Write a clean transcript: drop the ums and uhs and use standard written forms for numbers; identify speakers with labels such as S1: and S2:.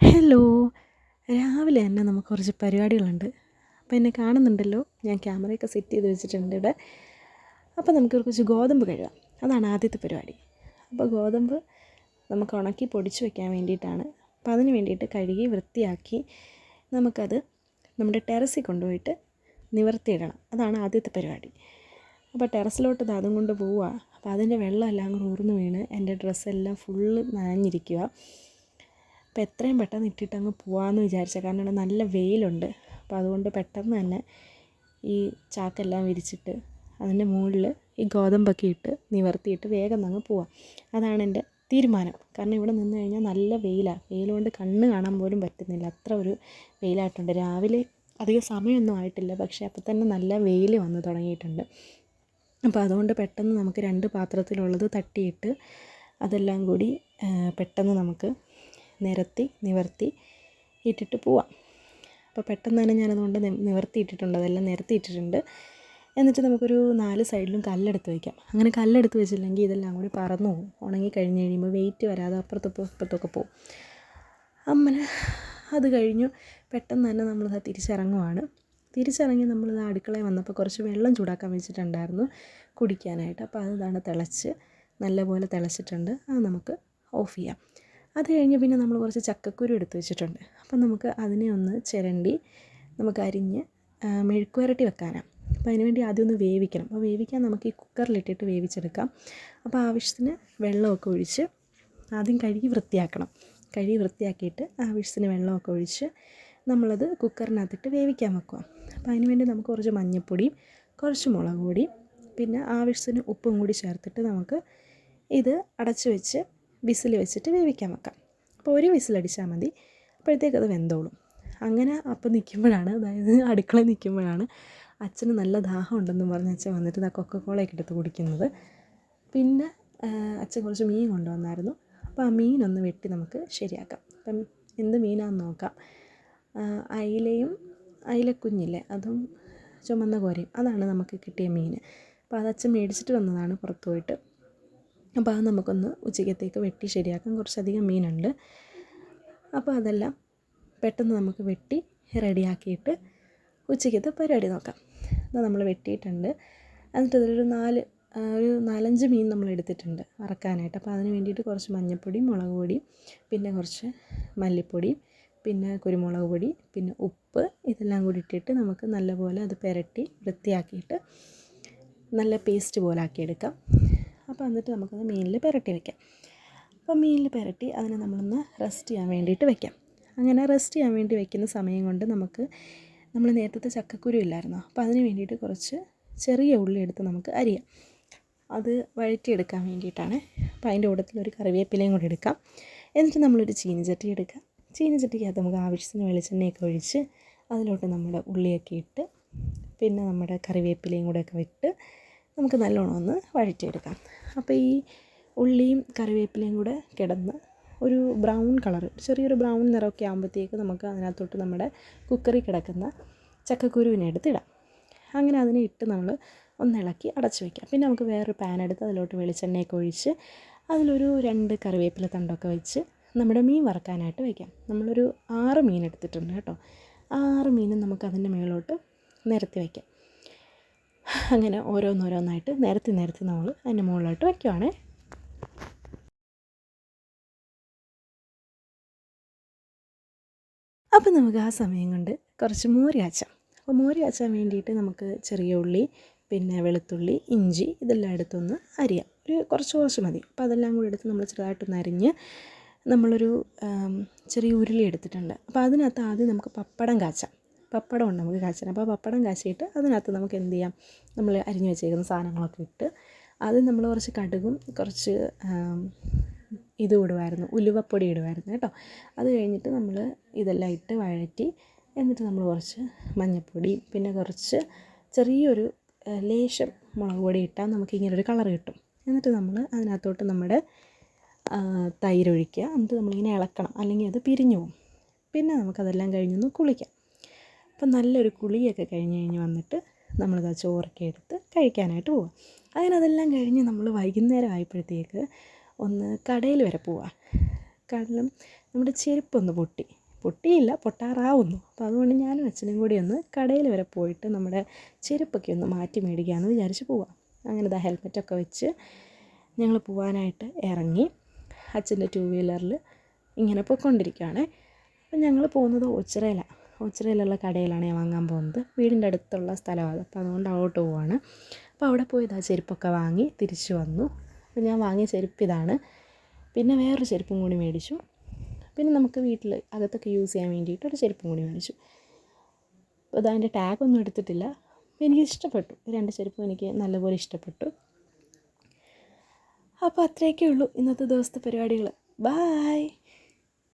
S1: Hello. രാവിലെ തന്നെ നമുക്ക് കുറച്ച് പരിപാടികളുണ്ട്. അപ്പോൾ എന്നെ കാണുന്നുണ്ടല്ലോ, ഞാൻ ക്യാമറയൊക്കെ സെറ്റ് ചെയ്ത് വെച്ചിട്ടുണ്ട് ഇവിടെ. അപ്പോൾ നമുക്ക് കുറച്ച് ഗോതമ്പ് കഴുകാം. അതാണ് ആദ്യത്തെ പരിപാടി. അപ്പോൾ ഗോതമ്പ് നമുക്ക് ഉണക്കി പൊടിച്ച് വെക്കാൻ വേണ്ടിയിട്ടാണ്. അപ്പോൾ അതിന് വേണ്ടിയിട്ട് കഴുകി വൃത്തിയാക്കി നമുക്കത് നമ്മുടെ ടെറസിൽ കൊണ്ടുപോയിട്ട് നിവർത്തിയിടണം. അതാണ് ആദ്യത്തെ പരിപാടി. അപ്പോൾ ടെറസിലോട്ട് അതും കൊണ്ട് പോവുക. അപ്പോൾ അതിൻ്റെ വെള്ളമെല്ലാം കൂടെ ഊർന്ന് വീണ് എൻ്റെ ഡ്രസ്സെല്ലാം ഫുള്ള് നനഞ്ഞിരിക്കുക. അപ്പോൾ എത്രയും പെട്ടെന്ന് ഇട്ടിട്ട് അങ്ങ് പോകാമെന്ന് വിചാരിച്ചത്. കാരണം ഇവിടെ നല്ല വെയിലുണ്ട്. അപ്പോൾ അതുകൊണ്ട് പെട്ടെന്ന് തന്നെ ഈ ചാക്കെല്ലാം വിരിച്ചിട്ട് അതിൻ്റെ മുകളിൽ ഈ ഗോതമ്പൊക്കെ ഇട്ട് നിവർത്തിയിട്ട് വേഗം അങ്ങ് പോവാം. അതാണ് എൻ്റെ തീരുമാനം. കാരണം ഇവിടെ നിന്ന് കഴിഞ്ഞാൽ നല്ല വെയിലാണ്. വെയിൽ കൊണ്ട് കണ്ണ് കാണാൻ പോലും പറ്റുന്നില്ല, അത്ര ഒരു വെയിലായിട്ടുണ്ട്. രാവിലെ അധികം സമയമൊന്നും ആയിട്ടില്ല, പക്ഷേ അപ്പോൾ തന്നെ നല്ല വെയിൽ വന്ന് തുടങ്ങിയിട്ടുണ്ട്. അപ്പോൾ അതുകൊണ്ട് പെട്ടെന്ന് നമുക്ക് 2 പാത്രത്തിലുള്ളത് തട്ടിയിട്ട് അതെല്ലാം കൂടി പെട്ടെന്ന് നമുക്ക് നിവർത്തി ഇട്ടിട്ട് പോവാം. അപ്പോൾ പെട്ടെന്ന് തന്നെ ഞാനതുകൊണ്ട് നിവർത്തിയിട്ടിട്ടുണ്ട്, അതെല്ലാം നിരത്തിയിട്ടിട്ടുണ്ട്. എന്നിട്ട് നമുക്കൊരു 4 സൈഡിലും കല്ലെടുത്ത് വയ്ക്കാം. അങ്ങനെ കല്ലെടുത്ത് വെച്ചില്ലെങ്കിൽ ഇതെല്ലാം കൂടി പറന്നു പോകും. ഉണങ്ങി കഴിഞ്ഞ് കഴിയുമ്പോൾ വെയിറ്റ് വരാതെ അപ്പുറത്തൊക്കെ പോകും. അങ്ങനെ അത് കഴിഞ്ഞു പെട്ടെന്ന് തന്നെ നമ്മളിത് തിരിച്ചിറങ്ങുവാണ്. തിരിച്ചിറങ്ങി നമ്മളിത് അടുക്കളയിൽ വന്നപ്പോൾ കുറച്ച് വെള്ളം ചൂടാക്കാൻ വെച്ചിട്ടുണ്ടായിരുന്നു കുടിക്കാനായിട്ട്. അപ്പോൾ അതാണ് തിളച്ച് നല്ലപോലെ തിളച്ചിട്ടുണ്ട്. അത് നമുക്ക് ഓഫ് ചെയ്യാം. അത് കഴിഞ്ഞ് പിന്നെ നമ്മൾ കുറച്ച് ചക്കക്കുരു എടുത്ത് വെച്ചിട്ടുണ്ട്. അപ്പം നമുക്ക് അതിനെ ഒന്ന് ചിരണ്ടി നമുക്ക് അരിഞ്ഞ് മെഴുക്ക് പുരട്ടി വെക്കാനാണ്. അപ്പോൾ അതിനുവേണ്ടി ആദ്യം ഒന്ന് വേവിക്കണം. അപ്പോൾ വേവിക്കാൻ നമുക്ക് ഈ കുക്കറിലിട്ടിട്ട് വേവിച്ചെടുക്കാം. അപ്പോൾ ആവശ്യത്തിന് വെള്ളമൊക്കെ ഒഴിച്ച് ആദ്യം കഴുകി വൃത്തിയാക്കിയിട്ട് ആവശ്യത്തിന് വെള്ളമൊക്കെ ഒഴിച്ച് നമ്മളത് കുക്കറിനകത്തിട്ട് വേവിക്കാൻ വെക്കുക. അപ്പോൾ അതിനുവേണ്ടി നമുക്ക് കുറച്ച് മഞ്ഞൾപ്പൊടിയും കുറച്ച് മുളക് പൊടിയും പിന്നെ ആവശ്യത്തിന് ഉപ്പും കൂടി ചേർത്തിട്ട് നമുക്ക് ഇത് അടച്ച് വെച്ച് വിസിൽ വെച്ചിട്ട് വേവിക്കാൻ വെക്കാം. അപ്പോൾ ഒരു വിസിലടിച്ചാൽ മതി, അപ്പോഴത്തേക്കത് വെന്തോളും. അങ്ങനെ അപ്പം നിൽക്കുമ്പോഴാണ്, അതായത് അടുക്കളയിൽ നിൽക്കുമ്പോഴാണ് അച്ഛന് നല്ല ദാഹം ഉണ്ടെന്ന് പറഞ്ഞ് അച്ഛൻ വന്നിട്ട് ആ കൊക്കക്കോളയൊക്കെ എടുത്ത് കുടിക്കുന്നത്. പിന്നെ അച്ഛൻ കുറച്ച് മീൻ കൊണ്ടുവന്നായിരുന്നു. അപ്പോൾ ആ മീനൊന്ന് വെട്ടി നമുക്ക് ശരിയാക്കാം. അപ്പം എന്ത് മീനാണെന്ന് നോക്കാം. അയിലക്കുഞ്ഞില്ലേ, അതും ചുമന്ന കോരയും, അതാണ് നമുക്ക് കിട്ടിയ മീൻ. അപ്പോൾ അത് അച്ഛൻ മേടിച്ചിട്ട് വന്നതാണ് പുറത്ത് പോയിട്ട്. അപ്പോൾ അത് നമുക്കൊന്ന് ഉച്ചക്കത്തേക്ക് വെട്ടി ശരിയാക്കാം. കുറച്ചധികം മീനുണ്ട്. അപ്പോൾ അതെല്ലാം പെട്ടെന്ന് നമുക്ക് വെട്ടി റെഡിയാക്കിയിട്ട് ഉച്ചക്കത്തെ പരിപാടി നോക്കാം. അത് നമ്മൾ വെട്ടിയിട്ടുണ്ട്. എന്നിട്ട് അതിലൊരു 4-5 മീൻ നമ്മൾ എടുത്തിട്ടുണ്ട് വറക്കാനായിട്ട്. അപ്പോൾ അതിന് വേണ്ടിയിട്ട് കുറച്ച് മഞ്ഞൾപ്പൊടിയും മുളക് പൊടിയും പിന്നെ കുറച്ച് മല്ലിപ്പൊടിയും പിന്നെ കുരുമുളക് പൊടി പിന്നെ ഉപ്പ് ഇതെല്ലാം കൂടി ഇട്ടിട്ട് നമുക്ക് നല്ലപോലെ അത് പുരട്ടി വൃത്തിയാക്കിയിട്ട് നല്ല പേസ്റ്റ് പോലെ ആക്കിയെടുക്കാം. അപ്പോൾ എന്നിട്ട് നമുക്കത് മീനിൽ പുരട്ടി വയ്ക്കാം. അപ്പോൾ മീനിൽ പുരട്ടി അതിനെ നമ്മളൊന്ന് റെസ്റ്റ് ചെയ്യാൻ വേണ്ടിയിട്ട് വയ്ക്കാം. അങ്ങനെ റെസ്റ്റ് ചെയ്യാൻ വേണ്ടി വയ്ക്കുന്ന സമയം കൊണ്ട് നമ്മൾ നേരത്തെ ചക്കക്കുരു ഇല്ലായിരുന്നോ, അപ്പോൾ അതിന് വേണ്ടിയിട്ട് കുറച്ച് ചെറിയ ഉള്ളി എടുത്ത് നമുക്ക് അരിയാം. അത് വഴറ്റിയെടുക്കാൻ വേണ്ടിയിട്ടാണ്. അപ്പോൾ അതിൻ്റെ കൂട്ടത്തിലൊരു കറിവേപ്പിലയും കൂടി എടുക്കാം. എന്നിട്ട് നമ്മളൊരു ചീനിച്ചട്ടി എടുക്കാം. ചീനിച്ചട്ടിക്കകത്ത് നമുക്ക് ആവശ്യത്തിന് വെളിച്ചെണ്ണയൊക്കെ ഒഴിച്ച് അതിലോട്ട് നമ്മുടെ ഉള്ളിയൊക്കെ ഇട്ട് പിന്നെ നമ്മുടെ കറിവേപ്പിലയും കൂടെയൊക്കെ ഇട്ട് നമുക്ക് നല്ലോണം ഒന്ന് വഴറ്റിയെടുക്കാം. അപ്പോൾ ഈ ഉള്ളിയും കറിവേപ്പിലയും കൂടെ കിടന്ന് ഒരു ബ്രൗൺ കളർ, ചെറിയൊരു ബ്രൗൺ നിറമൊക്കെ ആകുമ്പോഴത്തേക്ക് നമുക്ക് അതിനകത്തോട്ട് നമ്മുടെ കുക്കറിൽ കിടക്കുന്ന ചക്കക്കുരുവിനെ എടുത്തിടാം. അങ്ങനെ അതിനെ ഇട്ട് നമ്മൾ ഒന്നിളക്കി അടച്ച് വയ്ക്കാം. പിന്നെ നമുക്ക് വേറൊരു പാൻ എടുത്ത് അതിലോട്ട് വെളിച്ചെണ്ണയൊക്കെ ഒഴിച്ച് അതിലൊരു 2 കറിവേപ്പില തണ്ടൊക്കെ വെച്ച് നമ്മുടെ മീൻ വറക്കാനായിട്ട് വയ്ക്കാം. നമ്മളൊരു 6 മീൻ എടുത്തിട്ടുണ്ട് കേട്ടോ. 6 മീനും നമുക്ക് അതിൻ്റെ മുകളിലോട്ട് നിരത്തി വയ്ക്കാം. അങ്ങനെ ഓരോന്നായിട്ട് നിരത്തി നമ്മൾ അതിൻ്റെ മുകളിലോട്ട് വയ്ക്കുവാണേ. അപ്പം നമുക്ക് ആ സമയം കൊണ്ട് കുറച്ച് മോര് കാച്ചാം. അപ്പോൾ മോര് കാച്ചാൻ വേണ്ടിയിട്ട് നമുക്ക് ചെറിയ ഉള്ളി പിന്നെ വെളുത്തുള്ളി ഇഞ്ചി ഇതെല്ലാം എടുത്തൊന്ന് അരിയാം. കുറച്ച് മതി. അപ്പോൾ അതെല്ലാം കൂടി എടുത്ത് നമ്മൾ ചെറുതായിട്ടൊന്ന് അരിഞ്ഞ് നമ്മളൊരു ചെറിയ ഉരുളി എടുത്തിട്ടുണ്ട്. അപ്പോൾ അതിനകത്ത് ആദ്യം നമുക്ക് പപ്പടം ഉണ്ട് നമുക്ക് കാച്ചാൻ. അപ്പോൾ പപ്പടം കാച്ചിയിട്ട് അതിനകത്ത് നമുക്ക് എന്ത് ചെയ്യാം, നമ്മൾ അരിഞ്ഞ് വെച്ചേക്കുന്ന സാധനങ്ങളൊക്കെ ഇട്ട് ആദ്യം നമ്മൾ കുറച്ച് കടുകും കുറച്ച് ഉലുവപ്പൊടി ഇടുമായിരുന്നു കേട്ടോ. അത് കഴിഞ്ഞിട്ട് നമ്മൾ ഇതെല്ലാം ഇട്ട് വഴറ്റി എന്നിട്ട് നമ്മൾ കുറച്ച് മഞ്ഞൾപ്പൊടി പിന്നെ കുറച്ച് ചെറിയൊരു ലേശം മുളക് പൊടി ഇട്ടാൽ നമുക്ക് ഇങ്ങനൊരു കളർ കിട്ടും. എന്നിട്ട് നമ്മൾ അതിനകത്തോട്ട് നമ്മുടെ തൈര് ഒഴിക്കുക. എന്നിട്ട് നമ്മളിങ്ങനെ ഇളക്കണം, അല്ലെങ്കിൽ അത് പിരിഞ്ഞു പോകും. പിന്നെ നമുക്കതെല്ലാം കഴിഞ്ഞൊന്ന് കുളിക്കാം. അപ്പം നല്ലൊരു കുളിയൊക്കെ കഴിഞ്ഞ് വന്നിട്ട് നമ്മളിത് ചോറൊക്കെ എടുത്ത് കഴിക്കാനായിട്ട് പോവാം. അങ്ങനെ അതെല്ലാം കഴിഞ്ഞ് നമ്മൾ വൈകുന്നേരം ആയപ്പോഴത്തേക്ക് ഒന്ന് കടയിൽ വരെ പോവാം. കാരണം നമ്മുടെ ചെരുപ്പൊന്ന് പൊട്ടിയില്ല, പൊട്ടാറാവുന്നു. അപ്പോൾ അതുകൊണ്ട് ഞാനും അച്ഛനും കൂടി ഒന്ന് കടയിൽ വരെ പോയിട്ട് നമ്മുടെ ചെരുപ്പൊക്കെ ഒന്ന് മാറ്റി മേടിക്കാമെന്ന് വിചാരിച്ച് പോവാം. അങ്ങനെ ഹെൽമെറ്റൊക്കെ വെച്ച് ഞങ്ങൾ പോകാനായിട്ട് ഇറങ്ങി. അച്ഛൻ്റെ 2 വീലറിൽ ഇങ്ങനെ പോയിക്കൊണ്ടിരിക്കുകയാണ്. അപ്പം ഞങ്ങൾ പോകുന്നത് ഓച്ചിറയിലുള്ള കടയിലാണ് ഞാൻ വാങ്ങാൻ പോകുന്നത്. വീടിൻ്റെ അടുത്തുള്ള സ്ഥലമാണ്, അപ്പോൾ അതുകൊണ്ട് അങ്ങോട്ട് പോവാണ്. അപ്പോൾ അവിടെ പോയി ചെരുപ്പൊക്കെ വാങ്ങി തിരിച്ചു വന്നു. അപ്പോൾ ഞാൻ വാങ്ങിയ ചെരുപ്പ് ഇതാണ്. പിന്നെ വേറൊരു ചെരുപ്പും കൂടി മേടിച്ചു. പിന്നെ നമുക്ക് വീട്ടിൽ അകത്തൊക്കെ യൂസ് ചെയ്യാൻ വേണ്ടിയിട്ട് ഒരു ചെരുപ്പും കൂടി മേടിച്ചു. അപ്പോൾ അതിൻ്റെ ടാഗൊന്നും എടുത്തിട്ടില്ല. അപ്പോൾ എനിക്ക് ഇഷ്ടപ്പെട്ടു, 2 ചെരുപ്പും എനിക്ക് നല്ലപോലെ ഇഷ്ടപ്പെട്ടു. അപ്പോൾ അത്രയൊക്കെ ഉള്ളൂ ഇന്നത്തെ ദിവസത്തെ പരിപാടികൾ. ബായ്.